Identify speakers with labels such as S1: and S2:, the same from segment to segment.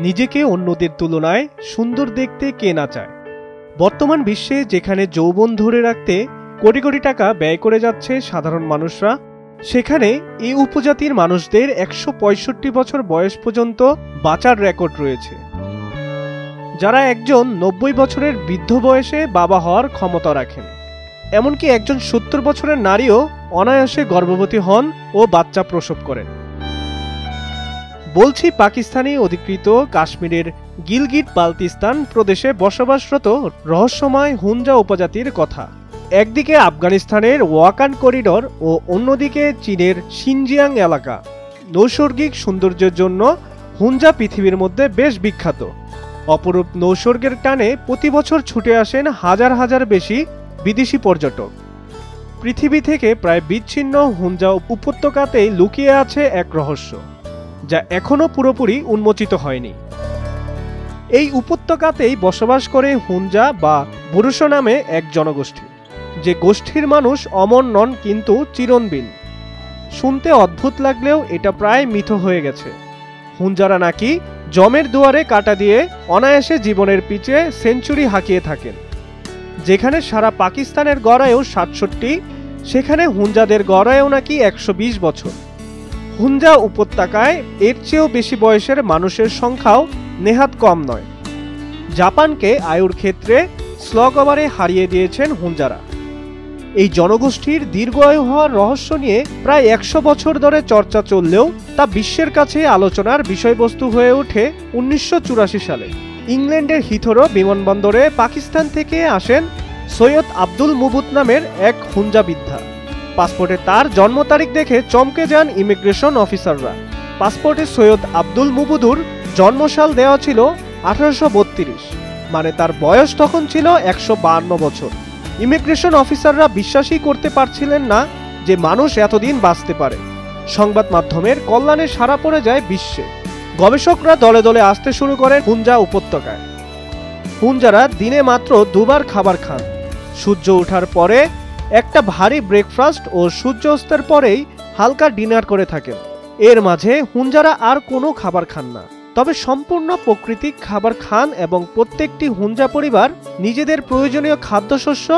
S1: নিজেকে অন্যদের তুলনায় সুন্দর দেখতে কে না চায়। বর্তমান বিশ্বে যেখানে যৌবন ধরে রাখতে কোটি কোটি টাকা ব্যয় করে যাচ্ছে সাধারণ মানুষরা, সেখানে এই উপজাতির মানুষদের ১৬৫ বছর বয়স পর্যন্ত বাঁচার রেকর্ড রয়েছে, যারা একজন ৯০ বছরের বৃদ্ধ বয়সে বাবা হওয়ার ক্ষমতা রাখেন। এমনকি একজন ৭০ বছরের নারীও অনায়াসে গর্ভবতী হন ও বাচ্চা প্রসব করেন। বলছি পাকিস্তানি অধিকৃত কাশ্মীরের গিলগিট বালতিস্তান প্রদেশে বসবাসরত রহস্যময় হুঞ্জা উপজাতির কথা। একদিকে আফগানিস্তানের ওয়াকান করিডর ও অন্যদিকে চীনের শিনজিয়াং এলাকা। নৈসর্গিক সৌন্দর্যের জন্য হুঞ্জা পৃথিবীর মধ্যে বেশ বিখ্যাত। অপরূপ নৈসর্গের টানে প্রতি বছর ছুটে আসেন হাজার হাজার বেশি বিদেশি পর্যটক। পৃথিবী থেকে প্রায় বিচ্ছিন্ন হুঞ্জা উপত্যকাতেই লুকিয়ে আছে এক রহস্য, যা এখনও পুরোপুরি উন্মোচিত হয়নি। এই উপত্যকাতেই বসবাস করে হুঞ্জা বা বুরুশ নামে এক জনগোষ্ঠী, যে গোষ্ঠীর মানুষ অমর নন কিন্তু চিরনবিন। শুনতে অদ্ভুত লাগলেও এটা প্রায় মিথ হয়ে গেছে। হুঞ্জারা নাকি জমের দুয়ারে কাঁটা দিয়ে অনায়াসে জীবনের পিছে সেঞ্চুরি হাঁকিয়ে থাকেন। যেখানে সারা পাকিস্তানের গড়ায়ও ৬৭, সেখানে হুঞ্জাদের গড়ায়ও নাকি ১২০ বছর। হুঞ্জা উপত্যকায় এর চেয়েও বেশি বয়সের মানুষের সংখ্যাও নেহাত কম নয়। জাপানকে আয়ুর ক্ষেত্রে স্লগবারে হারিয়ে দিয়েছেন হুঞ্জারা। এই জনগোষ্ঠীর দীর্ঘায়ু হওয়ার রহস্য নিয়ে প্রায় ১০০ বছর ধরে চর্চা চললেও তা বিশ্বের কাছে আলোচনার বিষয়বস্তু হয়ে ওঠে ১৯৮৪ সালে। ইংল্যান্ডের হিথরো বিমানবন্দরে পাকিস্তান থেকে আসেন সৈয়দ আব্দুল মুবুত নামের এক হুঞ্জা বৃদ্ধা। পাসপোর্টে তার জন্ম তারিখ দেখে চমকে যান ইমিগ্রেশন অফিসাররা। পাসপোর্টে সৈয়দ আব্দুল মুবুদুর জন্মসাল দেওয়া ছিল ১৮৩২, মানে তার বয়স তখন ছিল ১৫২ বছর। ইমিগ্রেশন অফিসাররা বিশ্বাসই করতে পারছিলেন না যে মানুষ এতদিন বাঁচতে পারে। সংবাদ মাধ্যমের কল্যাণে সাড়া পড়ে যায় বিশ্বে। গবেষকরা দলে দলে আসতে শুরু করেন হুঞ্জা উপত্যকায়। হুঞ্জারা দিনে মাত্র দুবার খাবার খান। সূর্য ওঠার পরে একটা ভারী ব্রেকফাস্ট ও সূর্য অস্তের পরেই হালকা ডিনার করে থাকেন। এর মাঝে হুঞ্জারা আর কোনো খাবার খান না, তবে সম্পূর্ণ প্রাকৃতিক খাবার খান এবং প্রত্যেকটি হুঞ্জা পরিবার নিজেদের প্রয়োজনীয় খাদ্যশস্য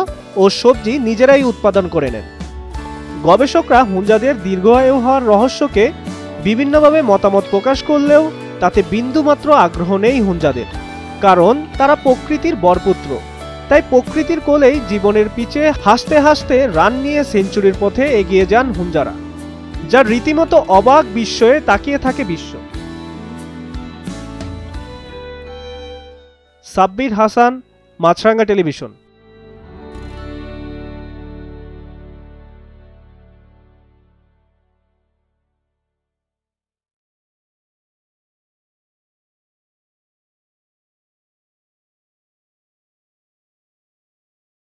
S1: ও সবজি নিজেরাই উৎপাদন করে নেন। গবেষকরা হুঞ্জাদের দীর্ঘায়ু হওয়ার রহস্যকে বিভিন্নভাবে মতামত প্রকাশ করলেও তাতে বিন্দুমাত্র আগ্রহ নেই হুঞ্জাদের, কারণ তারা প্রকৃতির বরপুত্র। তাই প্রকৃতির কোলেই জীবনের পিছে হাসতে হাসতে রান নিয়ে সেঞ্চুরির পথে এগিয়ে যান হুঞ্জারা, যা রীতিমতো অবাক বিস্ময়ে তাকিয়ে থাকে বিশ্ব। সাব্বির হাসান, মাছরাঙ্গা টেলিভিশন।